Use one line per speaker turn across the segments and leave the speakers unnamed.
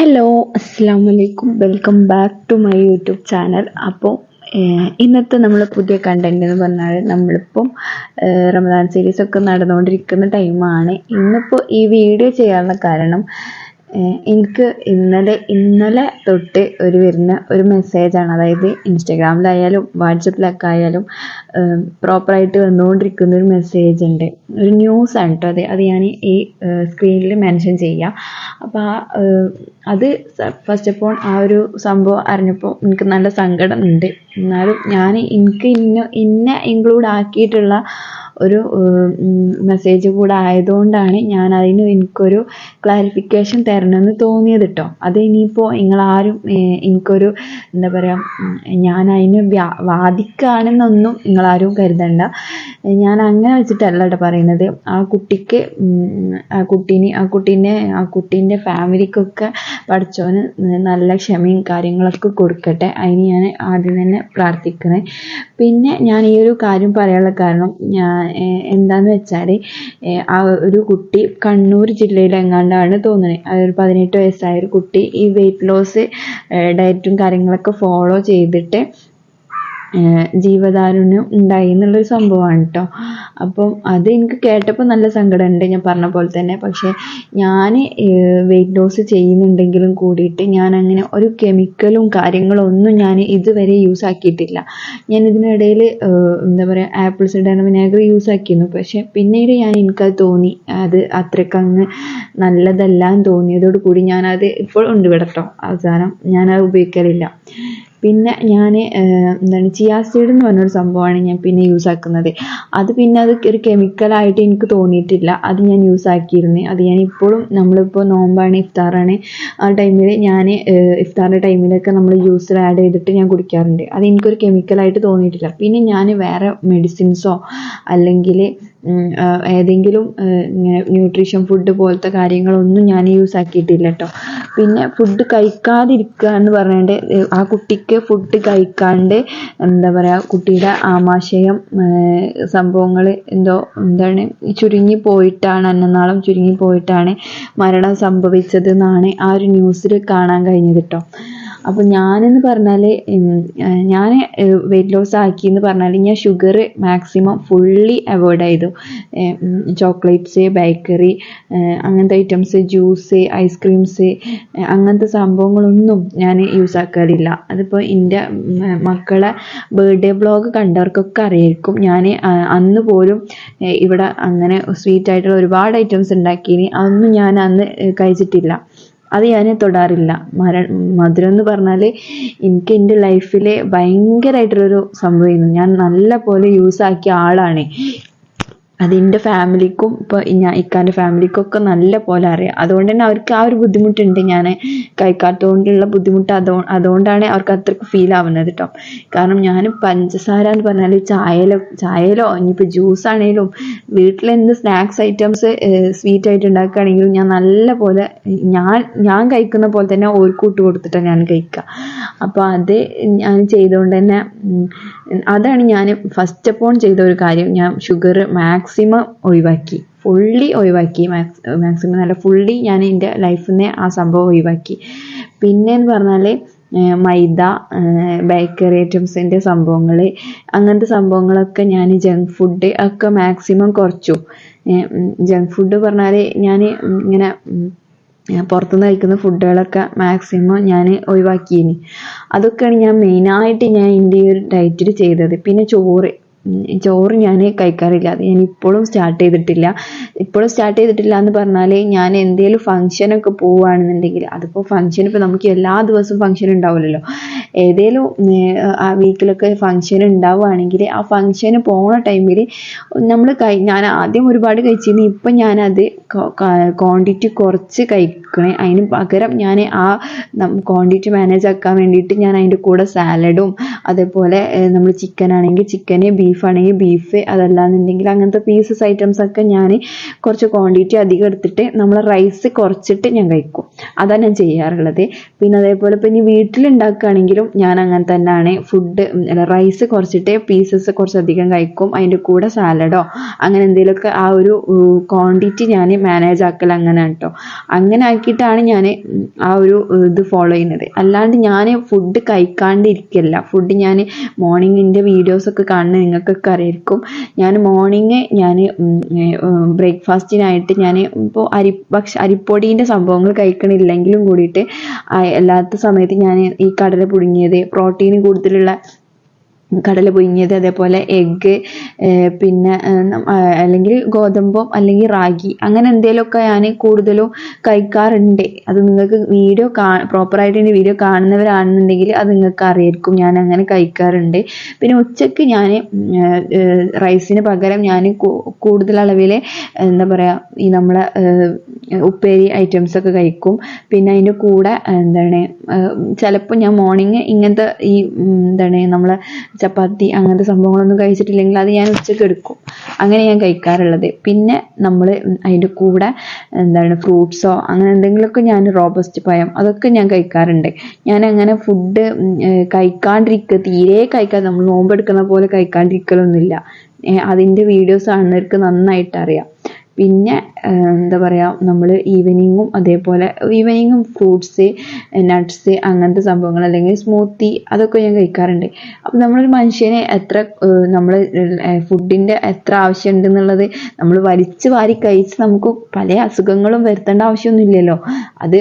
Hello, അസ്സാം വലൈക്കും. Welcome back to my YouTube channel. അപ്പോൾ ഇന്നത്തെ നമ്മൾ പുതിയ കണ്ടന്റ് എന്ന് പറഞ്ഞാൽ നമ്മളിപ്പം റമദാൻ സീരീസൊക്കെ നടന്നുകൊണ്ടിരിക്കുന്ന ടൈമാണ്. ഇന്നിപ്പോൾ ഈ വീഡിയോ ചെയ്യാനുള്ള കാരണം എനിക്ക് ഇന്നലെ തൊട്ട് വരുന്ന ഒരു മെസ്സേജാണ്. അതായത് ഇൻസ്റ്റാഗ്രാമിലായാലും വാട്സപ്പിലൊക്കെ ആയാലും പ്രോപ്പറായിട്ട് വന്നുകൊണ്ടിരിക്കുന്ന ഒരു മെസ്സേജ് ഉണ്ട്. ഒരു ന്യൂസാണ് കേട്ടോ. അത് ഞാൻ ഈ സ്ക്രീനിൽ മെൻഷൻ ചെയ്യാം. അപ്പോൾ അത് ഫസ്റ്റ് ഓഫ് ഓൾ ആ ഒരു സംഭവം അറിഞ്ഞപ്പോൾ എനിക്ക് നല്ല സങ്കടം ഉണ്ട്. എന്നാലും എനിക്ക് ഇന്നെ ഇൻക്ലൂഡ് ആക്കിയിട്ടുള്ള ഒരു മെസ്സേജ് കൂടെ ആയതുകൊണ്ടാണ് എനിക്കൊരു ക്ലാരിഫിക്കേഷൻ തരണമെന്ന് തോന്നിയത് കേട്ടോ. അത് ഇനിയിപ്പോൾ നിങ്ങളാരും എനിക്കൊരു എന്താ പറയുക, ഞാൻ അതിന് വാദിക്കുകയാണെന്നൊന്നും നിങ്ങളാരും കരുതണ്ട. ഞാൻ അങ്ങനെ വെച്ചിട്ടല്ല കേട്ടോ പറയുന്നത്. ആ കുട്ടീൻ്റെ ഫാമിലിക്കൊക്കെ പഠിച്ചവന് നല്ല ക്ഷമയും കാര്യങ്ങളൊക്കെ കൊടുക്കട്ടെ. അതിന് ഞാൻ ആദ്യം തന്നെ പ്രാർത്ഥിക്കണേ. പിന്നെ ഞാൻ ഈ ഒരു കാര്യം പറയാനുള്ള കാരണം എന്താന്ന് വെച്ചാൽ, ആ ഒരു കുട്ടി കണ്ണൂർ ജില്ലയിലെങ്ങാണ്ടാണ് തോന്നുന്നത്. അതൊരു 18 വയസ്സായ ഒരു കുട്ടി ഈ വെയിറ്റ് ലോസ് ഡയറ്റും കാര്യങ്ങളൊക്കെ ഫോളോ ചെയ്തിട്ട് ജീവധാരുണ്യം ഉണ്ടായി എന്നുള്ളൊരു സംഭവമാണ് കേട്ടോ. അപ്പം അത് എനിക്ക് കേട്ടപ്പോൾ നല്ല സങ്കടമുണ്ട്, ഞാൻ പറഞ്ഞ പോലെ തന്നെ. പക്ഷേ ഞാൻ വെയിറ്റ് ലോസ് ചെയ്യുന്നുണ്ടെങ്കിലും കൂടിയിട്ട് ഞാൻ അങ്ങനെ ഒരു കെമിക്കലും കാര്യങ്ങളും ഒന്നും ഞാൻ ഇതുവരെ യൂസ് ആക്കിയിട്ടില്ല. ഞാൻ ഇതിനിടയിൽ എന്താ പറയുക, ആപ്പിൾ സിഡർ വിനാഗിരി യൂസ് ആക്കിയിരുന്നു. പക്ഷേ പിന്നീട് എനിക്കത് തോന്നി അത് അത്രയ്ക്കങ്ങ് നല്ലതല്ല എന്ന് തോന്നിയതോട് കൂടി ഞാനത് ഇപ്പോഴും ഉണ്ട് ഇവിടെ കേട്ടോ. അവസാനം ഞാനത് ഉപയോഗിക്കലില്ല. പിന്നെ ഞാൻ ചിയാ സീഡ് എന്ന് പറഞ്ഞൊരു സംഭവമാണ് ഞാൻ പിന്നെ യൂസ് ആക്കുന്നത്. അത് ഒരു കെമിക്കലായിട്ട് എനിക്ക് തോന്നിയിട്ടില്ല. അത് ഞാൻ യൂസ് ആക്കിയിരുന്നു. അത് ഞാൻ ഇപ്പോഴും, നമ്മളിപ്പോൾ നോമ്പാണ്, ഇഫ്താറാണ്, ആ ടൈമിൽ ഞാൻ ഇഫ്താറിൻ്റെ ടൈമിലൊക്കെ നമ്മൾ ജ്യൂസിൽ ആഡ് ചെയ്തിട്ട് ഞാൻ കുടിക്കാറുണ്ട്. അത് എനിക്കൊരു കെമിക്കലായിട്ട് തോന്നിയിട്ടില്ല. പിന്നെ ഞാൻ വേറെ മെഡിസിൻസോ അല്ലെങ്കിൽ ഏതെങ്കിലും ന്യൂട്രീഷൻ ഫുഡ് പോലത്തെ കാര്യങ്ങളൊന്നും ഞാൻ യൂസ് ആക്കിയിട്ടില്ല കേട്ടോ. പിന്നെ ഫുഡ് കഴിക്കാതിരിക്കുക എന്ന് പറഞ്ഞിട്ട് ആ കുട്ടിക്ക് ഫുഡ് കഴിക്കാണ്ട് എന്താ പറയുക, കുട്ടിയുടെ ആമാശയം സംഭവങ്ങൾ അന്നനാളം ചുരുങ്ങി പോയിട്ടാണ് മരണം സംഭവിച്ചതെന്നാണ് ആ ഒരു ന്യൂസിൽ കാണാൻ കഴിഞ്ഞത് കേട്ടോ. അപ്പോൾ ഞാനെന്ന് പറഞ്ഞാൽ, ഞാൻ വെയിറ്റ് ലോസ് ആക്കിയെന്ന് പറഞ്ഞാൽ ഞാൻ ഷുഗർ മാക്സിമം ഫുള്ളി അവോയ്ഡ് ചെയ്തു. ചോക്ലേറ്റ്സ്, ബേക്കറി, അങ്ങനത്തെ ഐറ്റംസ്, ജ്യൂസ്, ഐസ്ക്രീംസ്, അങ്ങനത്തെ സംഭവങ്ങളൊന്നും ഞാൻ യൂസ് ആക്കാറില്ല. അതിപ്പോൾ എൻ്റെ മക്കളെ ബർത്ത്ഡേ വ്ളോഗ് കണ്ടവർക്കൊക്കെ അറിയായിരിക്കും. ഞാൻ അന്ന് പോലും ഇവിടെ അങ്ങനെ സ്വീറ്റ് ആയിട്ടുള്ള ഒരുപാട് ഐറ്റംസ് ഉണ്ടാക്കിയിന്. അതൊന്നും ഞാൻ അന്ന് കഴിച്ചിട്ടില്ല. അത് ഞാൻ തൊടാറില്ല. മധുരം എന്ന് പറഞ്ഞാൽ എനിക്ക് എൻ്റെ ലൈഫിൽ ഭയങ്കരമായിട്ടുള്ളൊരു സംഭവമായിരുന്നു. ഞാൻ നല്ല പോലെ യൂസ് ആക്കിയ ആളാണ്. അതിൻ്റെ ഫാമിലിക്കും ഇപ്പോൾ ഇക്കാൻ്റെ ഫാമിലിക്കൊക്കെ നല്ല പോലെ അറിയാം. അതുകൊണ്ട് തന്നെ അവർക്ക് ആ ഒരു ബുദ്ധിമുട്ടുണ്ട്, ഞാൻ കഴിക്കാത്തതുകൊണ്ടുള്ള ബുദ്ധിമുട്ട്. അതുകൊണ്ടാണ് അവർക്ക് അത്രയ്ക്ക് ഫീൽ ആവുന്നത് കേട്ടോ. കാരണം ഞാൻ പഞ്ചസാര എന്ന് പറഞ്ഞാൽ ചായയിലോ ഇനിയിപ്പോൾ ജ്യൂസ് ആണെങ്കിലും വീട്ടിലെന്ത് സ്നാക്സ് ഐറ്റംസ് സ്വീറ്റ് ആയിട്ട് ഉണ്ടാക്കുകയാണെങ്കിലും ഞാൻ നല്ല പോലെ ഞാൻ കഴിക്കുന്ന പോലെ തന്നെ ഓർക്ക് ഇട്ട് കൊടുത്തിട്ടാണ് ഞാൻ കഴിക്കുക. അപ്പോൾ അത് ഞാൻ ചെയ്തുകൊണ്ട് തന്നെ അതാണ് ഞാൻ ഫസ്റ്റ് ഓൺ ചെയ്ത ഒരു കാര്യം. ഞാൻ ഷുഗർ മാക്സിമം ഫുള്ളി ഒഴിവാക്കി. മാക്സിമം നല്ല ഫുള്ളി ഞാൻ എൻ്റെ ലൈഫിൽ നിന്ന് ആ സംഭവം ഒഴിവാക്കി. പിന്നെയെന്ന് പറഞ്ഞാൽ മൈദ, ബേക്കറി ഐറ്റംസിൻ്റെ സംഭവങ്ങൾ, അങ്ങനത്തെ സംഭവങ്ങളൊക്കെ ഞാൻ ജങ്ക് ഫുഡ് ഒക്കെ മാക്സിമം കുറച്ചു. ജങ്ക് ഫുഡ് പറഞ്ഞാൽ ഞാൻ ഇങ്ങനെ പുറത്തുനിന്ന് കഴിക്കുന്ന ഫുഡുകളൊക്കെ മാക്സിമം ഞാൻ ഒഴിവാക്കിയിനി. അതൊക്കെയാണ് ഞാൻ മെയിനായിട്ട് എൻ്റെ ഈ ഒരു ഡയറ്റിൽ ചെയ്തത്. പിന്നെ ചോറ് ഞാൻ കഴിക്കാറില്ല. അത് ഞാൻ ഇപ്പോഴും സ്റ്റാർട്ട് ചെയ്തിട്ടില്ല എന്ന് പറഞ്ഞാൽ, ഞാൻ എന്തെങ്കിലും ഫംഗ്ഷനൊക്കെ പോവുകയാണെന്നുണ്ടെങ്കിൽ, അതിപ്പോൾ ഫംഗ്ഷൻ ഇപ്പോൾ നമുക്ക് എല്ലാ ദിവസവും ഫംഗ്ഷൻ ഉണ്ടാവില്ലല്ലോ. ഏതെങ്കിലും ആ വീക്കിലൊക്കെ ഫംഗ്ഷൻ ഉണ്ടാവുകയാണെങ്കിൽ ആ ഫംഗ്ഷന് പോകുന്ന ടൈമിൽ ഞാൻ ആദ്യം ഒരുപാട് കഴിച്ചിരുന്നു. ഇപ്പം ഞാനത് ക്വാണ്ടിറ്റി കുറച്ച് കഴിക്കണേ. അതിന് പകരം ഞാൻ ആ ക്വാണ്ടിറ്റി മാനേജ് ആക്കാൻ വേണ്ടിയിട്ട് ഞാൻ അതിൻ്റെ കൂടെ സാലഡും, അതേപോലെ നമ്മൾ ചിക്കൻ ആണെങ്കിൽ ചിക്കന്, ബീഫ് ആണെങ്കിൽ ബീഫ്, അതല്ലാന്നുണ്ടെങ്കിൽ അങ്ങനത്തെ പീസസ് ഐറ്റംസ് ഒക്കെ ഞാൻ കുറച്ച് ക്വാണ്ടിറ്റി അധികം എടുത്തിട്ട് നമ്മൾ റൈസ് കുറച്ചിട്ട് ഞാൻ കഴിക്കും. അതാണ് ഞാൻ ചെയ്യാറുള്ളത്. പിന്നെ അതേപോലെ ഇപ്പം ഇനി വീട്ടിലുണ്ടാക്കുകയാണെങ്കിലും ഞാൻ അങ്ങനെ തന്നെയാണ്. ഫുഡ് റൈസ് കുറച്ചിട്ട് പീസസ് കുറച്ചധികം കഴിക്കും, അതിൻ്റെ കൂടെ സാലഡോ അങ്ങനെ എന്തെങ്കിലുമൊക്കെ ആ ഒരു ക്വാണ്ടിറ്റി ഞാൻ മാനേജ് ആക്കൽ അങ്ങനെയാണ് കേട്ടോ. അങ്ങനെ ആക്കിയിട്ടാണ് ഞാൻ ആ ഒരു ഇത് ഫോളോ ചെയ്യുന്നത്. അല്ലാണ്ട് ഞാൻ ഫുഡ് കഴിക്കാണ്ടിരിക്കില്ല. ഫുഡ് ഞാൻ മോർണിംഗിൻ്റെ വീഡിയോസൊക്കെ കാണുന്നത് നിങ്ങൾക്കൊക്കെ അറിയായിരിക്കും. ഞാൻ മോർണിംഗ് ഞാൻ ബ്രേക്ക്ഫാസ്റ്റിനായിട്ട് ഞാൻ ഇപ്പോൾ അരിപ്പൊടീൻ്റെ സംഭവങ്ങൾ കഴിക്കണില്ലെങ്കിലും കൂടിയിട്ട് അല്ലാത്ത സമയത്ത് ഞാൻ ഈ കടല പുഴുങ്ങിയത്, പ്രോട്ടീൻ കൂടുതലുള്ള കടല പുഴുങ്ങിയത്, അതേപോലെ എഗ്ഗ്, പിന്നെ അല്ലെങ്കിൽ ഗോതമ്പോ അല്ലെങ്കിൽ റാഗി അങ്ങനെ എന്തെങ്കിലുമൊക്കെ ഞാൻ കൂടുതലും കഴിക്കാറുണ്ട്. അത് നിങ്ങൾക്ക് വീഡിയോ പ്രോപ്പറായിട്ട് എൻ്റെ വീഡിയോ കാണുന്നവരാണെന്നുണ്ടെങ്കിൽ അത് നിങ്ങൾക്ക് അറിയായിരിക്കും. ഞാൻ അങ്ങനെ കഴിക്കാറുണ്ട്. പിന്നെ ഉച്ചയ്ക്ക് ഞാൻ റൈസിന് പകരം ഞാൻ കൂടുതൽ അളവിൽ എന്താ പറയുക ഈ നമ്മളെ ഉപ്പേരി ഐറ്റംസൊക്കെ കഴിക്കും. പിന്നെ അതിൻ്റെ കൂടെ എന്താണ് ചിലപ്പോൾ ഞാൻ മോർണിംഗ് ഇങ്ങനത്തെ ഈ എന്താണ് നമ്മളെ ചപ്പാത്തി അങ്ങനത്തെ സംഭവങ്ങളൊന്നും കഴിച്ചിട്ടില്ലെങ്കിൽ അത് ഞാൻ ഉച്ചയ്ക്ക് എടുക്കും. അങ്ങനെ ഞാൻ കഴിക്കാറുള്ളത്. പിന്നെ നമ്മൾ അതിൻ്റെ കൂടെ എന്താണ് ഫ്രൂട്ട്സോ അങ്ങനെ എന്തെങ്കിലുമൊക്കെ ഞാൻ റോബസ്റ്റ് പഴം അതൊക്കെ ഞാൻ കഴിക്കാറുണ്ട്. ഞാൻ അങ്ങനെ ഫുഡ് തീരെ കഴിക്കാതെ നമ്മൾ നോമ്പെടുക്കുന്ന പോലെ കഴിക്കാണ്ടിരിക്കലൊന്നുമില്ല. അതിൻ്റെ വീഡിയോസ് കാണുന്നവർക്ക് നന്നായിട്ട് അറിയാം. പിന്നെ എന്താ പറയുക നമ്മൾ ഈവനിങ്ങും ഫ്രൂട്ട്സ്, നട്ട്സ് അങ്ങനത്തെ സംഭവങ്ങൾ അല്ലെങ്കിൽ സ്മൂത്തി അതൊക്കെ ഞാൻ കഴിക്കാറുണ്ട്. അപ്പം നമ്മളൊരു മനുഷ്യന് നമ്മൾ ഫുഡിൻ്റെ എത്ര ആവശ്യമുണ്ട് എന്നുള്ളത് നമ്മൾ വലിച്ചു വാരി കഴിച്ച് നമുക്ക് പല അസുഖങ്ങളും വരുത്തേണ്ട ആവശ്യമൊന്നുമില്ലല്ലോ. അത്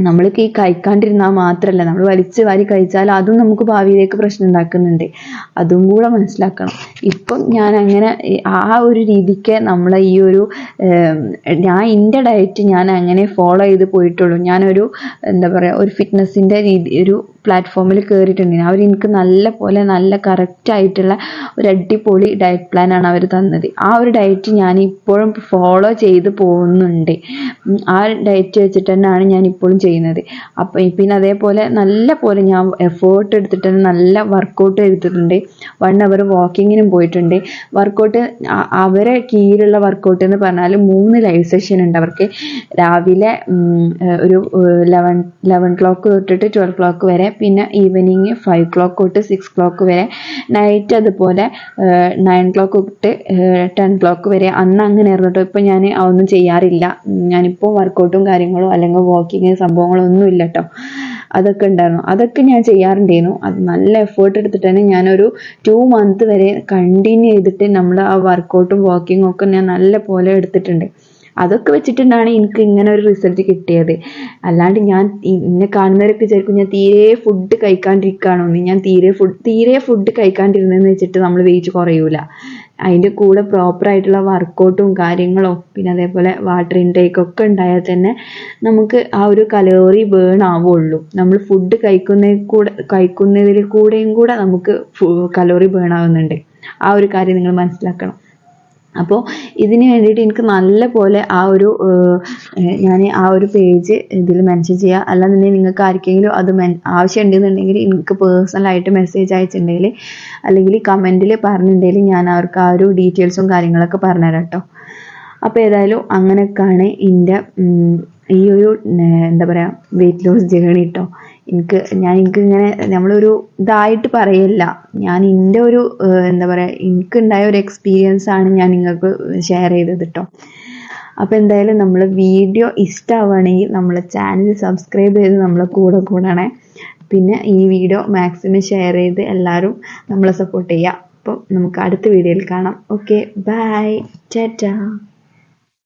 നമ്മൾക്ക് ഈ കഴിക്കാണ്ടിരുന്നാൽ മാത്രമല്ല, നമ്മൾ വലിച്ചു വാരി കഴിച്ചാൽ അതും നമുക്ക് ഭാവിയിലേക്ക് പ്രശ്നം ഉണ്ടാക്കുന്നുണ്ട്. അതും കൂടെ മനസ്സിലാക്കണം. ഇപ്പം ഞാൻ അങ്ങനെ ആ ഒരു രീതിക്ക് നമ്മളെ ഈ ഒരു എൻ്റെ ഡയറ്റ് ഞാൻ അങ്ങനെ ഫോളോ ചെയ്ത് പോയിട്ടുള്ളൂ. ഞാനൊരു എന്താ പറയുക ഒരു ഫിറ്റ്നസ്സിൻ്റെ ഒരു പ്ലാറ്റ്ഫോമിൽ കയറിയിട്ടുണ്ടെങ്കിൽ അവർ എനിക്ക് നല്ല കറക്റ്റായിട്ടുള്ള ഒരു അടിപൊളി ഡയറ്റ് പ്ലാനാണ് അവർ തന്നത്. ആ ഒരു ഡയറ്റ് ഞാൻ ഇപ്പോഴും ഫോളോ ചെയ്ത് പോകുന്നുണ്ട്. ആ ഡയറ്റ് വെച്ചിട്ട് തന്നെയാണ് ഞാൻ ഇപ്പോഴും ചെയ്യുന്നത്. അപ്പം പിന്നെ അതേപോലെ നല്ല പോലെ ഞാൻ എഫേർട്ട് എടുത്തിട്ട് നല്ല വർക്കൗട്ട് എടുത്തിട്ടുണ്ട്. 1 hour വാക്കിങ്ങിനും പോയിട്ടുണ്ട്. വർക്കൗട്ട് അവരെ കീഴിലുള്ള വർക്കൗട്ട് എന്ന് പറഞ്ഞാൽ 3 ലൈവ് സെഷൻ ഉണ്ട് അവർക്ക്. രാവിലെ ഒരു 11 o'clock തൊട്ടിട്ട് 12 o'clock വരെ, പിന്നെ ഈവനിങ് 5 o'clock തൊട്ട് 6 o'clock വരെ, നൈറ്റ് അതുപോലെ 9 o'clock തൊട്ട് 10 o'clock വരെ. അന്ന് അങ്ങനെ ആയിരുന്നു കേട്ടോ. ഇപ്പം ഞാൻ അതൊന്നും ചെയ്യാറില്ല. ഞാനിപ്പോൾ വർക്കൗട്ടും കാര്യങ്ങളും അല്ലെങ്കിൽ വാക്കിങ് സംഭവങ്ങളൊന്നും ഇല്ല കേട്ടോ. അതൊക്കെ ഉണ്ടായിരുന്നു, അതൊക്കെ ഞാൻ ചെയ്യാറുണ്ടായിരുന്നു. അത് നല്ല എഫേർട്ട് എടുത്തിട്ട് തന്നെ ഞാനൊരു 2 month വരെ കണ്ടിന്യൂ ചെയ്തിട്ട് നമ്മൾ ആ വർക്കൗട്ടും വാക്കിങ്ങും ഒക്കെ ഞാൻ നല്ല പോലെ എടുത്തിട്ടുണ്ട്. അതൊക്കെ വെച്ചിട്ടുണ്ടാണ് എനിക്ക് ഇങ്ങനെ ഒരു റിസൾട്ട് കിട്ടിയത്. അല്ലാണ്ട് ഞാൻ എന്നെ കാണുന്നവരൊക്കെ വിചാരിക്കും ഞാൻ തീരെ ഫുഡ് കഴിക്കാണ്ടിരിക്കുകയാണോ. ഞാൻ തീരെ ഫുഡ് കഴിക്കാണ്ടിരുന്നെന്ന് വെച്ചിട്ട് നമ്മൾ വെയിറ്റ് കുറയൂല. അതിൻ്റെ കൂടെ പ്രോപ്പറായിട്ടുള്ള വർക്കൗട്ടും കാര്യങ്ങളും പിന്നെ അതേപോലെ വാട്ടർ ഇൻടേക്കൊക്കെ ഉണ്ടായാൽ തന്നെ നമുക്ക് ആ ഒരു കലോറി ബേൺ ആവുള്ളൂ. നമ്മൾ ഫുഡ് കഴിക്കുന്നതിൽ കൂടെയും കൂടെ നമുക്ക് കലോറി ബേൺ ആവുന്നുണ്ട്. ആ ഒരു കാര്യം നിങ്ങൾ മനസ്സിലാക്കണം. അപ്പോൾ ഇതിന് വേണ്ടിയിട്ട് എനിക്ക് നല്ല പോലെ ഞാൻ ആ ഒരു പേജ് ഇതിൽ മെൻഷൻ ചെയ്യുക. അല്ലാന്നുണ്ടെങ്കിൽ നിങ്ങൾക്ക് ആർക്കെങ്കിലും അത് ആവശ്യമുണ്ടെന്നുണ്ടെങ്കിൽ എനിക്ക് പേഴ്സണലായിട്ട് മെസ്സേജ് അയച്ചിട്ടുണ്ടെങ്കിൽ അല്ലെങ്കിൽ കമൻറ്റിൽ പറഞ്ഞിട്ടുണ്ടെങ്കിൽ ഞാൻ അവർക്ക് ആ ഒരു ഡീറ്റെയിൽസും കാര്യങ്ങളൊക്കെ പറഞ്ഞുതരാം കേട്ടോ. അപ്പോൾ ഏതായാലും അങ്ങനെയൊക്കെയാണ് എൻ്റെ ഈ ഒരു എന്താ പറയുക വെയിറ്റ് ലോസ് ജേണി കേട്ടോ. എനിക്കിങ്ങനെ നമ്മളൊരു ഇതായിട്ട് പറയല്ല, ഞാൻ എൻ്റെ ഒരു എന്താ പറയുക എനിക്കുണ്ടായ ഒരു എക്സ്പീരിയൻസ് ആണ് ഞാൻ നിങ്ങൾക്ക് ഷെയർ ചെയ്തത് കേട്ടോ. അപ്പോൾ എന്തായാലും നമ്മൾ വീഡിയോ ഇഷ്ടമാവുകയാണെങ്കിൽ നമ്മളെ ചാനൽ സബ്സ്ക്രൈബ് ചെയ്ത് നമ്മളെ കൂടണേ. പിന്നെ ഈ വീഡിയോ മാക്സിമം ഷെയർ ചെയ്ത് എല്ലാവരും നമ്മളെ സപ്പോർട്ട് ചെയ്യുക. അപ്പോൾ നമുക്ക് അടുത്ത വീഡിയോയിൽ കാണാം. Okay, bye, Tata.